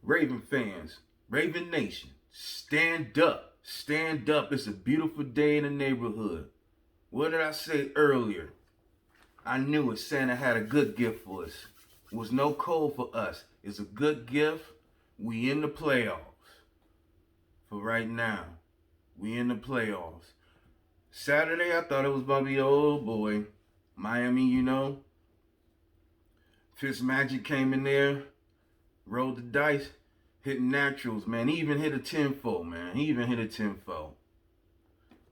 Raven fans, Raven Nation, stand up. Stand up. It's a beautiful day in the neighborhood. What did I say earlier? I knew it. Santa had a good gift for us. It was no cold for us. It's a good gift. We in the playoffs. For right now, we in the playoffs. Saturday, I thought it was about to be, oh boy, Miami, Fitzmagic came in there, rolled the dice, hit naturals, man. He even hit a 10-4, man. He even hit a 10-4.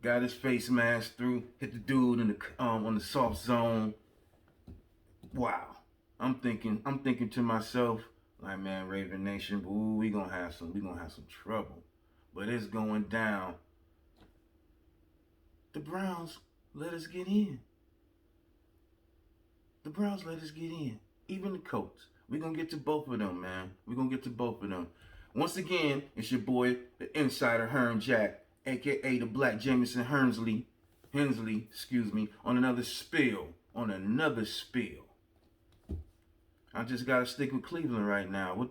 Got his face mask through, hit the dude in the on the soft zone. Wow. I'm thinking to myself, like, man, Raven Nation, ooh, we gonna have some trouble. But it's going down. The Browns let us get in. The Browns let us get in. Even the Colts. We're going to get to both of them, man. We're going to get to both of them. Once again, it's your boy, the insider Hearn Jack, a.k.a. the Black Jameson Hensley, on another spill. I just got to stick with Cleveland right now.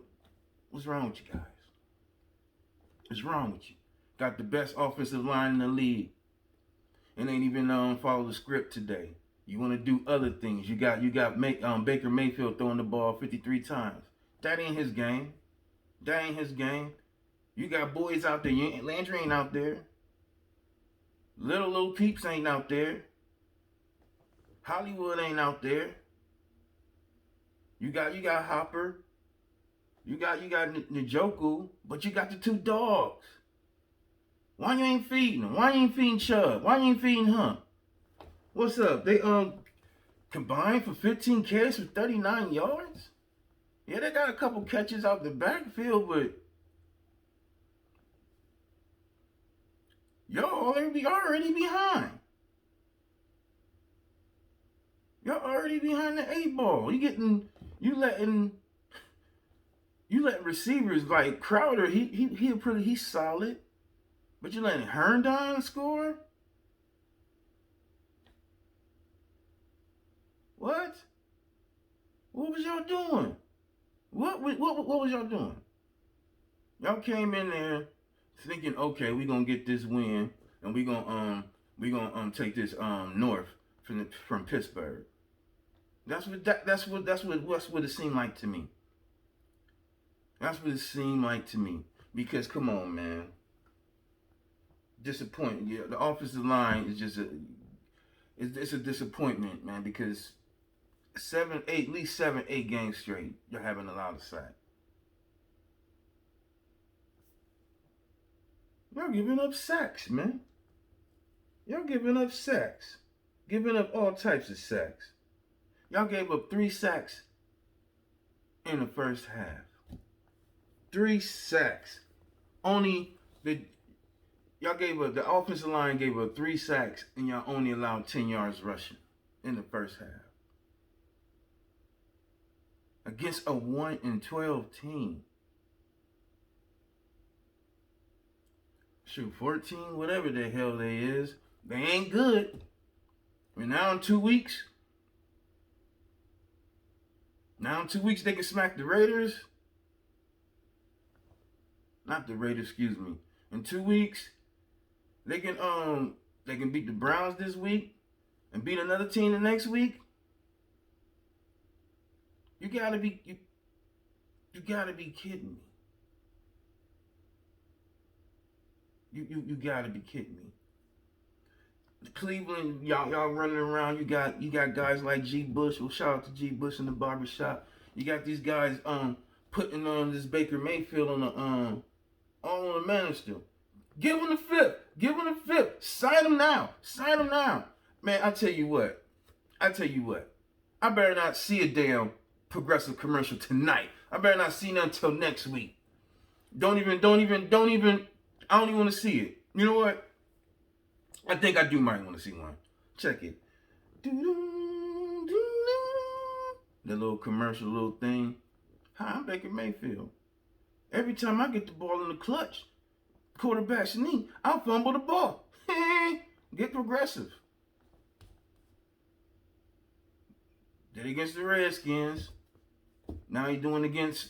What's wrong with you guys? What's wrong with you? Got the best offensive line in the league. And ain't even follow the script today. You want to do other things. You got Baker Mayfield throwing the ball 53 times. That ain't his game. You got boys out there. Landry ain't out there. Little peeps ain't out there. Hollywood ain't out there. You got Hopper. You got Njoku, but you got the two dogs. Why you ain't feeding them? Why you ain't feeding Chubb? Why you ain't feeding Hunt? What's up? They combined for 15 carries for 39 yards? Yeah, they got a couple catches out the backfield, but y'all already behind. Y'all already behind the 8-ball. You letting receivers like Crowder, he's solid. But you letting Herndon score? What? What was y'all doing? What was y'all doing? Y'all came in there thinking, okay, we gonna get this win, and we gonna take this north from Pittsburgh. That's what it seemed like to me. That's what it seemed like to me. Because come on, man. Disappointing. Yeah, the offensive line is just it's a disappointment, man, because at least 7-8 games straight, you're having allowed a sack. Y'all giving up sacks, man. Y'all giving up sacks. Giving up all types of sacks. Y'all gave up 3 sacks in the first half. 3 sacks. The offensive line gave up 3 sacks, and y'all only allowed 10 yards rushing in the first half. Against a 1-12 team. Shoot, 14, whatever the hell they is. They ain't good. I mean, now in 2 weeks, they can smack the Raiders. Not the Raiders, excuse me. In 2 weeks, they can beat the Browns this week and beat another team the next week. You gotta be kidding me. You gotta be kidding me. Cleveland, y'all running around. You got guys like G. Bush. Well, shout out to G. Bush in the barbershop. You got these guys putting on this Baker Mayfield on the all on the manister. Give him the fifth. Sign him now. Man, I tell you what. I better not see a damn Progressive commercial tonight. I better not see none until next week. Don't even. I don't even want to see it. You know what? I think I do might want to see one. Check it. The little commercial, little thing. Hi, I'm Baker Mayfield. Every time I get the ball in the clutch, quarterback sneak, I'll fumble the ball. Get progressive. Did it against the Redskins. Now he's doing against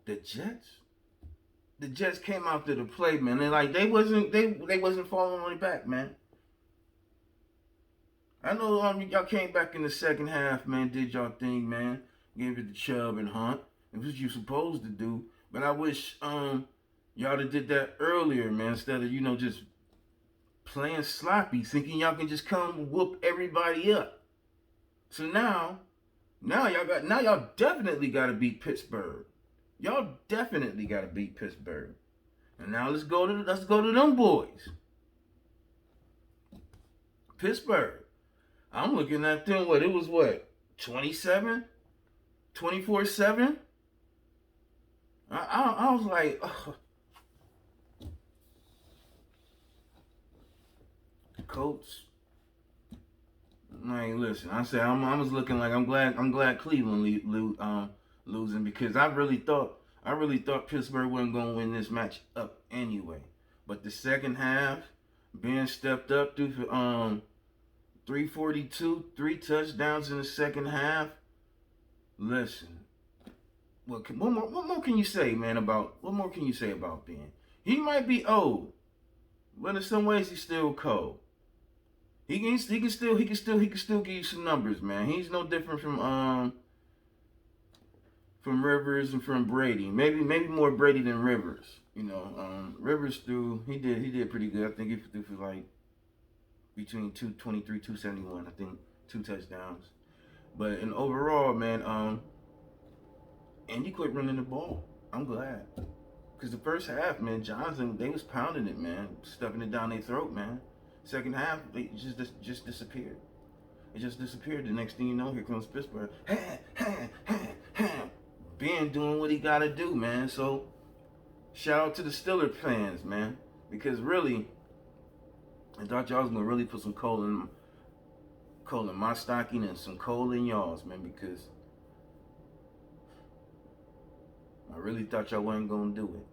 The Jets. The Jets came out to the play, man. And like they wasn't falling on their back, man. I know y'all came back in the second half, man. Did y'all thing, man. Gave it to Chubb and Hunt. It was what you supposed to do. But I wish y'all did that earlier, man. Instead of just playing sloppy, thinking y'all can just come whoop everybody up. So now y'all definitely got to beat Pittsburgh. Y'all definitely got to beat Pittsburgh. And now let's go to them boys. Pittsburgh. I'm looking at them. It was 27, 24-7. I was like, ugh. Colts. Like, listen, I was looking like I'm glad Cleveland losing, because I really thought Pittsburgh wasn't gonna win this match up anyway. But the second half, Ben stepped up through 342, 3 touchdowns in the second half. Listen, what more can you say, man? What more can you say about Ben? He might be old, but in some ways he's still cold. He can still give you some numbers, man. He's no different from Rivers and from Brady. Maybe more Brady than Rivers. Rivers he did pretty good. I think he threw for like between 223, 271. I think 2 touchdowns. But in overall, man, Andy quit running the ball. I'm glad. Because the first half, man, Johnson, they was pounding it, man. Stuffing it down their throat, man. Second half, they just disappeared. It just disappeared. The next thing you know, here comes Pittsburgh. Ben doing what he got to do, man. So, shout out to the Steelers fans, man. Because really, I thought y'all was going to really put some coal in my stocking and some coal in y'all's, man. Because I really thought y'all wasn't going to do it.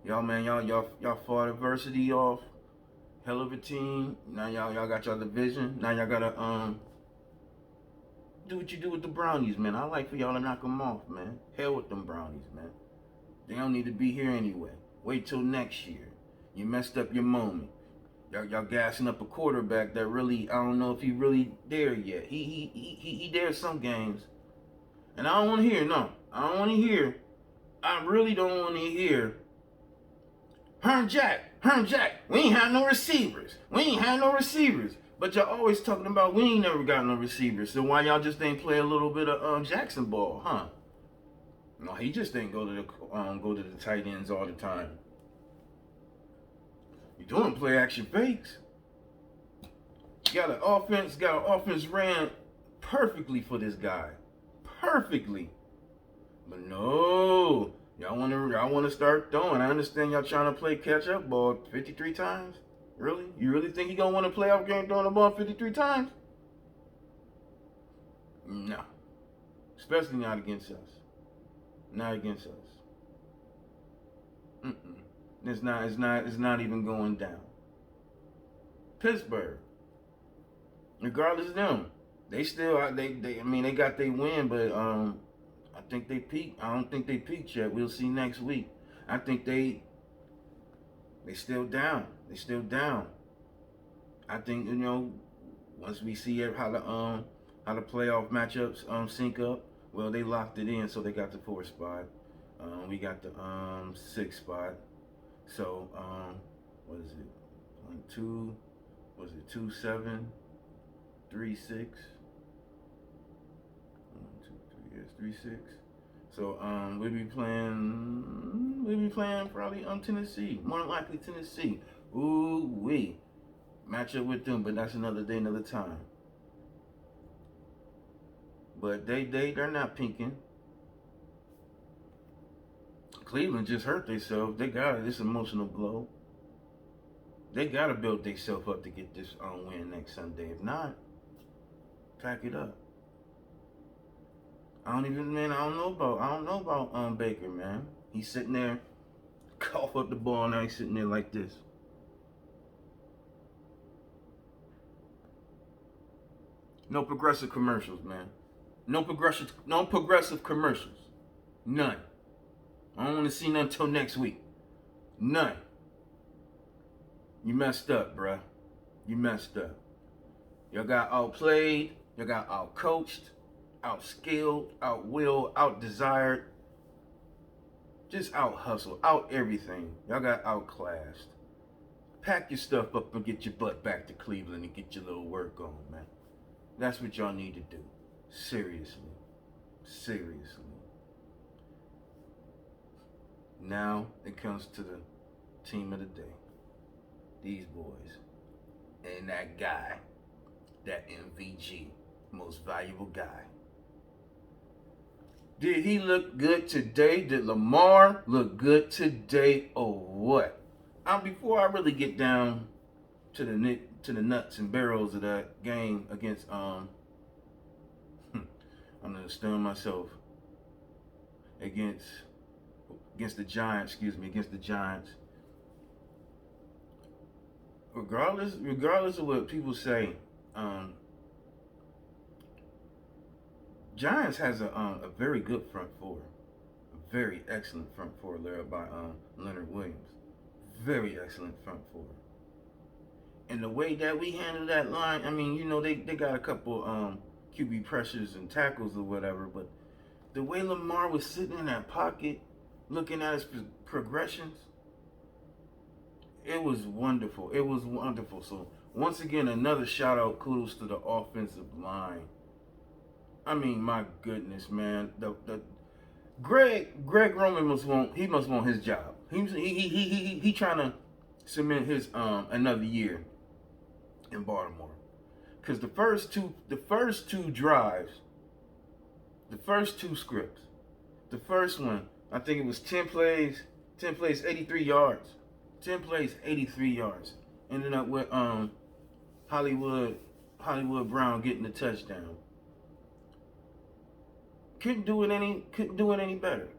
Y'all, man, y'all fought adversity off. Hell of a team. Now y'all got y'all division. Now y'all gotta do what you do with the Brownies, man. I like for y'all to knock them off, man. Hell with them Brownies, man. They don't need to be here anyway. Wait till next year. You messed up your moment. Y'all gassing up a quarterback that really, I don't know if he really there yet. He there some games, and I don't want to hear. No, I don't want to hear. I really don't want to hear. Herm Jack, we ain't had no receivers. But y'all always talking about we ain't never got no receivers. So why y'all just ain't play a little bit of Jackson ball, huh? No, he just ain't go to the tight ends all the time. You doing play action fakes. Got an offense ran perfectly for this guy. Perfectly. But no. Y'all want to start throwing. I understand y'all trying to play catch up ball 53 times. Really? You really think you gonna win a playoff game throwing the ball 53 times? No. Especially not against us. Not against us. It's not even going down. Pittsburgh. Regardless of them, they got their win, but I think they peaked. I don't think they peaked yet. We'll see next week. I think they still down. They still down. I think once we see how the playoff matchups sync up, well, they locked it in, so they got the 4th spot. We got the 6th spot. So what is it? 1, 2. Was it 2, 7, 3, 6? 1, 2, 3. Yes, 3, 6. So we'll be playing probably Tennessee. More than likely Tennessee. Ooh wee. Match up with them, but that's another day, another time. But they're not pinking. Cleveland just hurt themselves. They got this emotional blow. They gotta build themselves up to get this win next Sunday. If not, pack it up. I don't know about Baker, man. He's sitting there, cough up the ball. Now he's sitting there like this. No progressive commercials, man. No progressive commercials. None. I don't want to see none until next week. None. You messed up, bruh. You messed up. Y'all got outplayed. Y'all got outcoached, outskilled, outwilled, outdesired. Just out hustled, out everything. Y'all got outclassed. Pack your stuff up and get your butt back to Cleveland and get your little work on, man. That's what y'all need to do. Seriously. Seriously. Now it comes to the team of the day. These boys. And that guy. That M.V.G. Most valuable guy. Did he look good today? Did Lamar look good today or what? Before I really get down to the nuts and barrels of that game against I'm gonna stun myself against the Giants. Against the Giants. Regardless of what people say, Giants has a very good front four, a very excellent front four led by Leonard Williams. Very excellent front four. And the way that we handle that line, I mean, you know, they got a couple QB pressures and tackles or whatever, but the way Lamar was sitting in that pocket, looking at his progressions, it was wonderful. It was wonderful. So once again, another shout out, kudos to the offensive line. I mean, my goodness, man. The Greg Roman must want his job. He trying to cement his another year in Baltimore. Cause the first two drives, the first two scripts, the first one, I think it was 10 plays, 83 yards. 10 plays, 83 yards. Ended up with Hollywood Brown getting the touchdown. Couldn't do it any better.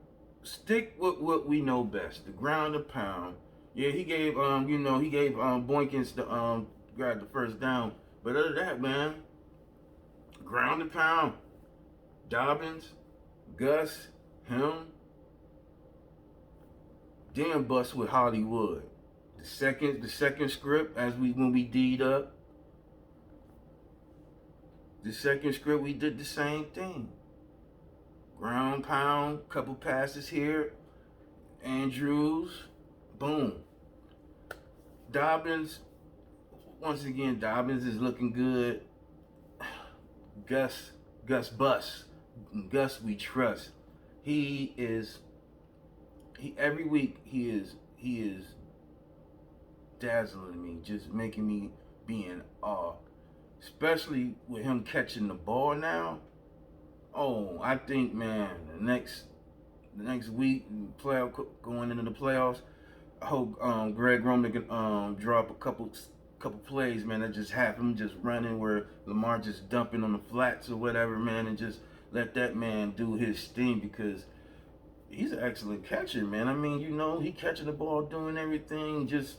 Stick with what we know best, the ground and pound. Yeah, he gave Boykins the grab the first down. But other than that, man, ground and pound. Dobbins, Gus, him. Then bust with Hollywood. The second script when we D'd up. The second script we did the same thing. Ground pound, couple passes here. Andrews, boom. Dobbins, once again, Dobbins is looking good. Gus bust. Gus we trust. Every week he is dazzling me, just making me be in awe. Especially with him catching the ball now. Oh, I think, man, the next week, going into the playoffs, I hope Greg Roman can draw up a couple plays, man, that just have him just running where Lamar just dumping on the flats or whatever, man, and just let that man do his thing, because he's an excellent catcher, man. I mean, you know, he catching the ball, doing everything, just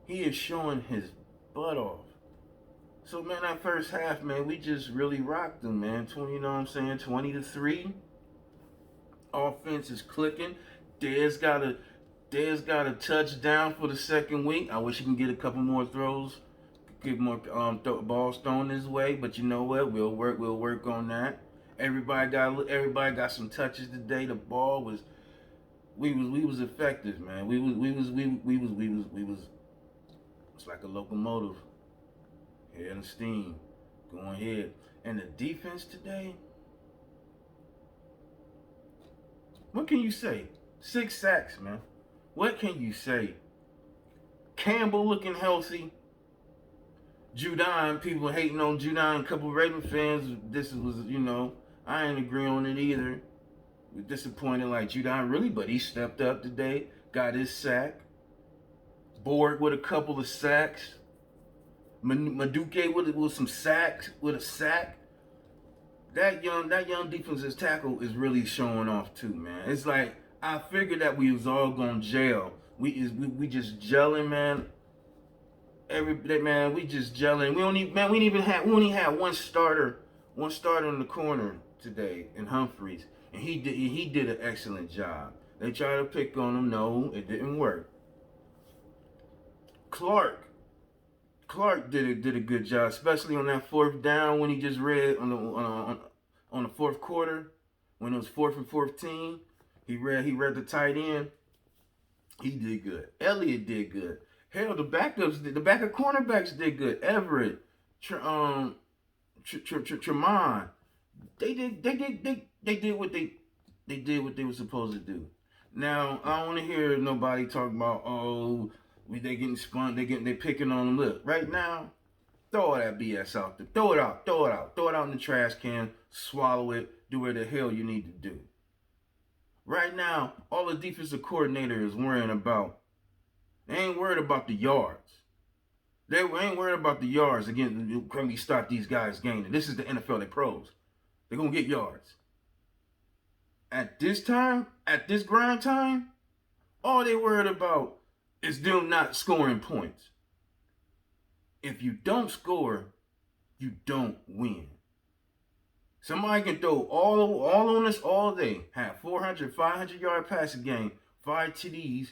he is showing his butt off. So, man, that first half, man, we just really rocked them, man. 20-3. Offense is clicking. Dez got a touchdown for the second week. I wish he can get a couple more throws, get more balls thrown his way. But you know what? We'll work on that. Everybody got some touches today. The ball was, we was effective, man. We was. It's like a locomotive. Head and steam, going ahead. And the defense today, what can you say? 6 sacks, man. What can you say? Campbell looking healthy. Judon, people hating on Judon. A couple Raven fans, I ain't agree on it either. We're disappointed like Judon really, but he stepped up today, got his sack. Board with a couple of sacks. Maduke with some sacks, with a sack. That young defensive tackle is really showing off too, man. It's like I figured that we was all gonna gel. We just gelling, man. We just gelling. We only had one starter in the corner, today in Humphreys, and he did an excellent job. They tried to pick on him. No, it didn't work. Clark did a good job, especially on that fourth down when he just read on the fourth quarter when it was 4th and 14. He read the tight end. He did good. Elliott did good. Hell, the backup cornerbacks did good. Everett, Tremont, they did what they were supposed to do. Now I don't want to hear nobody talk about they getting spun, they picking on them. Look, right now, throw all that BS out there. Throw it out in the trash can. Swallow it. Do what the hell you need to do. Right now, all the defensive coordinator is worrying about, they ain't worried about the yards. They ain't worried about the yards. Again, can we stop these guys gaining? This is the NFL, they pros. They're going to get yards. At this time, at this grind time, all they worried about is them not scoring points. If you don't score, you don't win. Somebody can throw all on us all day, have 400, 500-yard passing game, 5 TDs,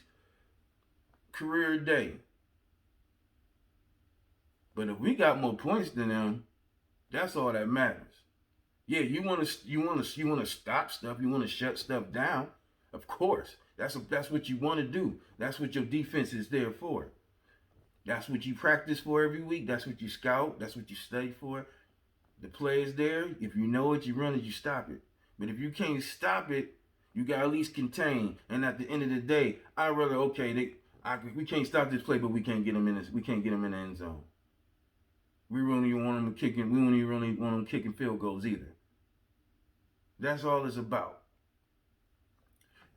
career day. But if we got more points than them, that's all that matters. Yeah, you want to stop stuff, you want to shut stuff down. Of course, that's what you want to do. That's what your defense is there for. That's what you practice for every week. That's what you scout. That's what you study for. The play is there. If you know it, you run it, you stop it. But if you can't stop it, you got to at least contain. And at the end of the day, I rather we can't stop this play, but we can't get them in the end zone. We really want them kicking. We don't even really want them kicking field goals either. That's all it's about.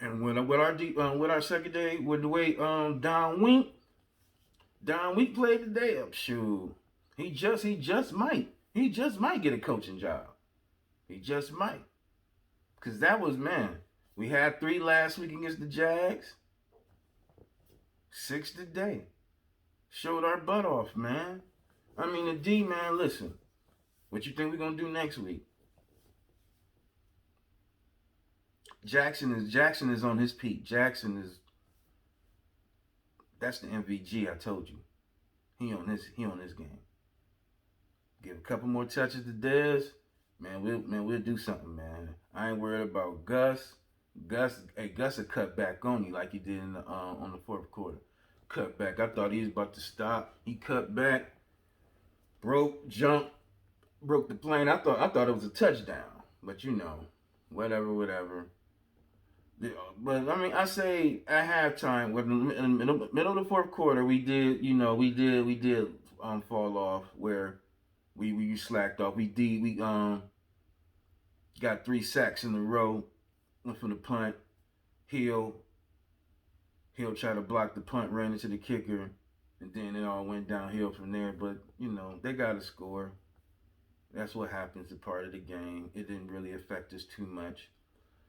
And with our secondary, with the way Don Wink played today, shoot, he just might get a coaching job. He just might, cause that was, man. We had 3 last week against the Jags. 6 today. Showed our butt off, man. I mean, the D, man, listen. What you think we're going to do next week? Jackson is on his peak. That's the M.V.G. I told you. He on this game. Give a couple more touches to Dez. Man, we'll do something, man. I ain't worried about Gus. Gus will cut back on you like he did on the fourth quarter. Cut back. I thought he was about to stop. He cut back. Broke the plane. I thought it was a touchdown, but whatever. But I mean, I say at halftime, in the middle of the fourth quarter, we did fall off where we slacked off. We got 3 sacks in a row. Went from the punt. Hill tried to block the punt, ran into the kicker. And then it all went downhill from there. But, they got to score. That's what happens, a part of the game. It didn't really affect us too much.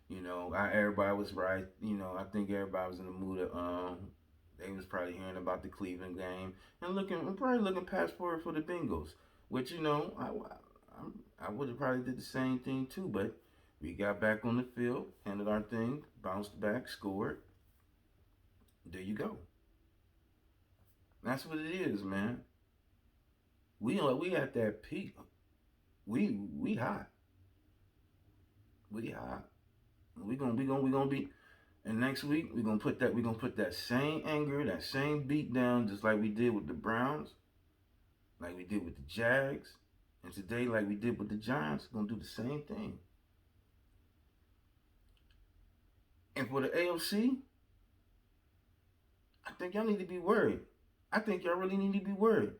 Everybody was right. I think everybody was in the mood of, they was probably hearing about the Cleveland game. And probably looking past forward for the Bengals. Which, I would have probably did the same thing too. But we got back on the field, handled our thing, bounced back, scored. There you go. That's what it is, man. We at that peak. We hot. We hot. We gonna be. And next week we gonna put that same anger, that same beat down, just like we did with the Browns, like we did with the Jags, and today like we did with the Giants. We're gonna do the same thing. And for the A.F.C, I think y'all need to be worried. I think y'all really need to be worried.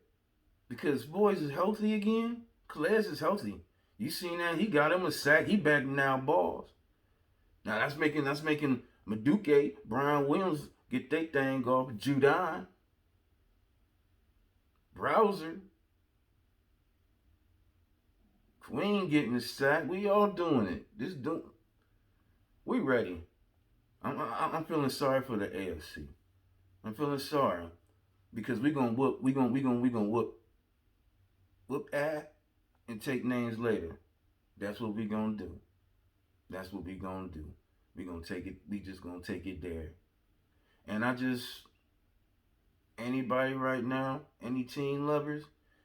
Because Boys is healthy again. Calais is healthy. You seen that? He got him a sack. He batting now balls. Now that's making Maduke, Brian Williams get their thing off. Judon. Browser. Queen getting a sack. We all doing it. We ready. I'm feeling sorry for the A.F.C. I'm feeling sorry. Because we gonna whoop at and take names later. That's what we gonna do. That's what we gonna do. We gonna take it. We just gonna take it there. And anybody right now, any team lovers,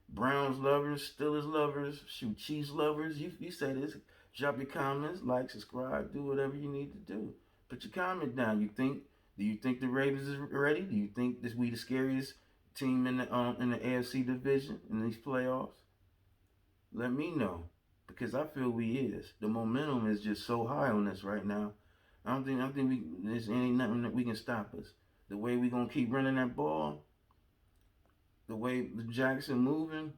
Browns lovers, Steelers lovers, shoot Chiefs lovers, you say this. Drop your comments, like, subscribe, do whatever you need to do. Put your comment down. Do you think the Ravens is ready? Do you think this we the scariest team in the AFC division in these playoffs? Let me know, because I feel we is. The momentum is just so high on us right now. I don't think there's ain't nothing that we can stop us. The way we gonna keep running that ball, the way Jackson moving,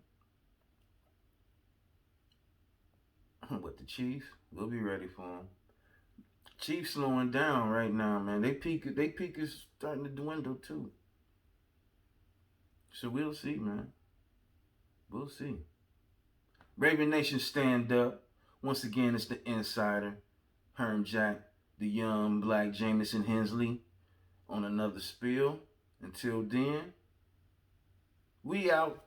with the Chiefs, we'll be ready for them. Chiefs slowing down right now, man. They peak is starting to dwindle too. So we'll see, man. We'll see. Raven Nation, stand up. Once again, it's the Insider, Herm Jack, the young black Jameson Hensley, on another spill. Until then, we out.